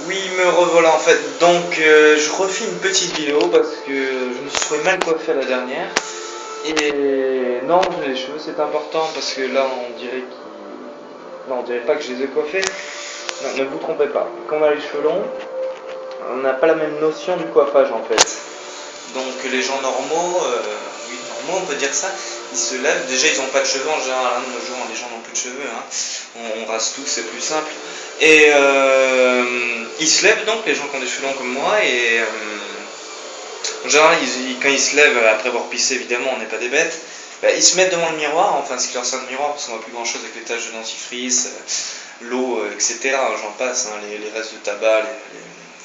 Oui, me revoilà en fait. Donc, je refais une petite vidéo parce que je me suis trouvé mal coiffé la dernière. Et non, les cheveux c'est important parce que là on dirait qu'ils. Non, on dirait pas que je les ai coiffés. Non, ne vous trompez pas. Quand on a les cheveux longs, on n'a pas la même notion du coiffage en fait. Donc, les gens normaux, oui, normaux on peut dire ça, ils se lèvent. Déjà, ils n'ont pas de cheveux en général. Hein, de nos jours, les gens n'ont plus de cheveux. Hein. On rase tout, c'est plus simple. Et ils se lèvent donc, les gens qui ont des cheveux longs comme moi, et en général, quand ils se lèvent, après avoir pissé, évidemment, on n'est pas des bêtes, bah, ils se mettent devant le miroir, enfin ce qui leur sert de miroir, parce qu'on voit plus grand chose avec les taches de dentifrice, l'eau, etc. J'en passe, hein, les restes de tabac,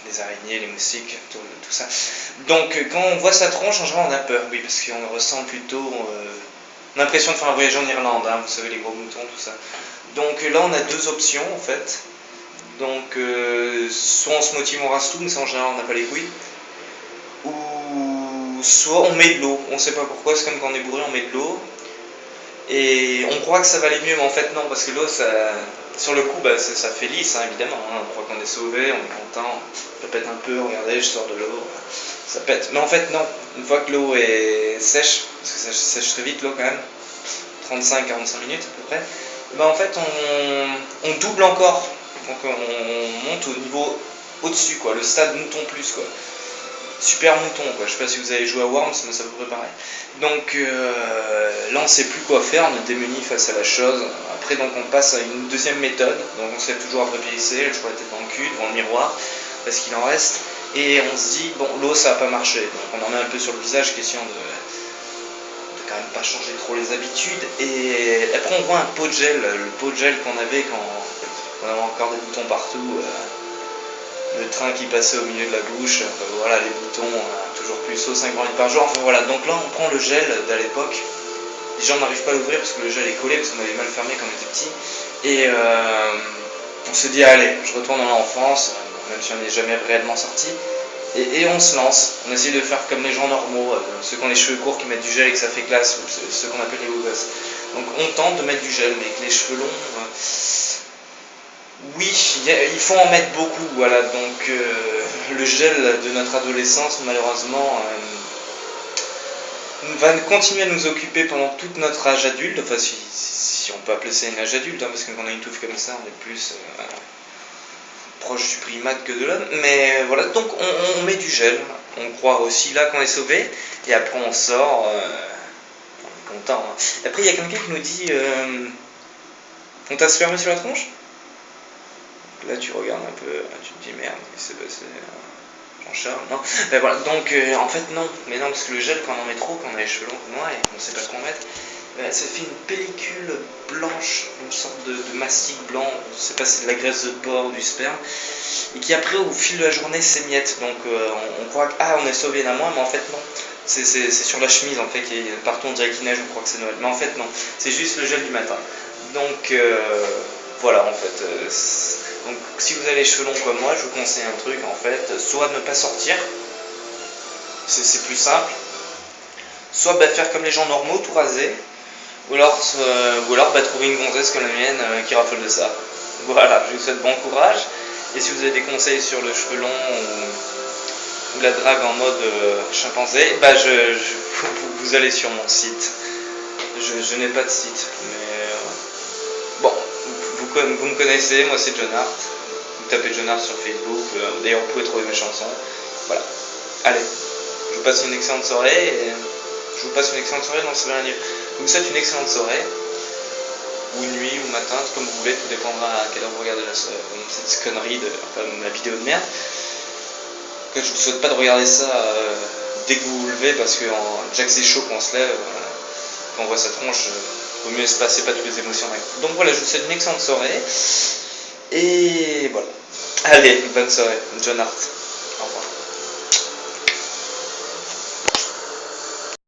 les araignées, les moustiques, tout ça. Donc quand on voit sa tronche, en général, on a peur, oui, parce qu'on ressent plutôt. On a l'impression de faire un voyage en Irlande, hein, vous savez, les gros moutons, tout ça. Donc là, on a deux options en fait. Donc, soit on se motive, on rase tout, mais ça en général on n'a pas les couilles. Ou soit on met de l'eau, on sait pas pourquoi, c'est comme quand on est bourré, on met de l'eau. Et on croit que ça va aller mieux, mais en fait non, parce que l'eau, sur le coup, ça fait lisse, hein, évidemment. Hein, on croit qu'on est sauvé, on est content, ça pète un peu, regardez, je sors de l'eau, ça pète. Mais en fait non, une fois que l'eau est sèche, parce que ça sèche très vite l'eau quand même, 35-45 minutes à peu près, ben en fait on double encore. Donc on monte au niveau au-dessus, quoi, le stade mouton plus, quoi. Super mouton, quoi. Je sais pas si vous avez joué à Worms, mais ça peut pareil. Donc là on sait plus quoi faire, on est démuni face à la chose. Après donc on passe à une deuxième méthode. Donc on se lève toujours après pisser, je vois la tête dans le cul, devant le miroir, parce qu'il en reste. Et on se dit, bon, l'eau ça va pas marcher. Donc on en met un peu sur le visage, question de quand même pas changer trop les habitudes. Et après on voit un pot de gel, le pot de gel qu'on avait quand on avait encore des boutons partout, le train qui passait au milieu de la bouche, voilà, les boutons toujours plus hauts, 5 litres par jour, enfin voilà. Donc là on prend le gel d'à l'époque. Déjà on n'arrive pas à l'ouvrir parce que le gel est collé, parce qu'on avait mal fermé quand on était petit. Et on se dit allez, je retourne dans l'enfance, même si on n'est jamais réellement sorti. Et on se lance, on essaye de faire comme les gens normaux, ceux qui ont les cheveux courts qui mettent du gel et que ça fait classe, ou ceux qu'on appelle les beaux gosses. Donc on tente de mettre du gel, mais avec les cheveux longs, oui, il faut en mettre beaucoup, voilà. Donc le gel de notre adolescence, malheureusement, va continuer à nous occuper pendant tout notre âge adulte, enfin si on peut appeler ça un âge adulte, hein, parce que quand on a une touffe comme ça, on est plus proche du primate que de l'homme, mais voilà, donc on met du gel, on croit aussi là qu'on est sauvé, et après on sort, on est content. Hein. Après il y a quelqu'un qui nous dit, on t'a se fermé sur la tronche? Là tu regardes un peu, tu te dis merde, qu'est-ce qui s'est passé? Jean-Charles, non. Ben voilà, donc en fait non, mais non, parce que le gel quand on en met trop, quand on a les cheveux longs comme moi et qu'on ne sait pas ce qu'on met, ça fait une pellicule blanche, une sorte de mastic blanc, je ne sais pas si c'est de la graisse de porc ou du sperme, et qui après au fil de la journée s'émiette, donc on croit que on est sauvé d'un mois, mais en fait non. C'est sur la chemise en fait, qui partout on dirait qu'il neige, on croit que c'est Noël, mais en fait non, c'est juste le gel du matin. Donc voilà en fait. Donc si vous avez les cheveux longs comme moi, je vous conseille un truc en fait, soit ne pas sortir, c'est plus simple, soit faire comme les gens normaux, tout raser, ou alors trouver une gonzesse comme la mienne qui raffole de ça. Voilà, je vous souhaite bon courage, et si vous avez des conseils sur le cheveu long ou la drague en mode chimpanzé, vous allez sur mon site. Je n'ai pas de site, mais bon, vous me connaissez, moi c'est John Hart. Vous tapez John Hart sur Facebook, d'ailleurs vous pouvez trouver mes chansons. Voilà. Allez, je vous passe une excellente soirée, et je vous passe une excellente soirée dans ce dernier lieu. Je vous souhaite une excellente soirée, ou nuit, ou matin, c'est comme vous voulez, tout dépendra à quelle heure vous regardez cette connerie, ma vidéo de merde. Je vous souhaite pas de regarder ça dès que vous vous levez, parce que déjà que c'est chaud quand on se lève, quand on voit sa tronche, vaut mieux se passer pas toutes les émotions d'un coup. Donc voilà, je vous souhaite une excellente soirée. Et voilà. Allez, bonne soirée. John Hart.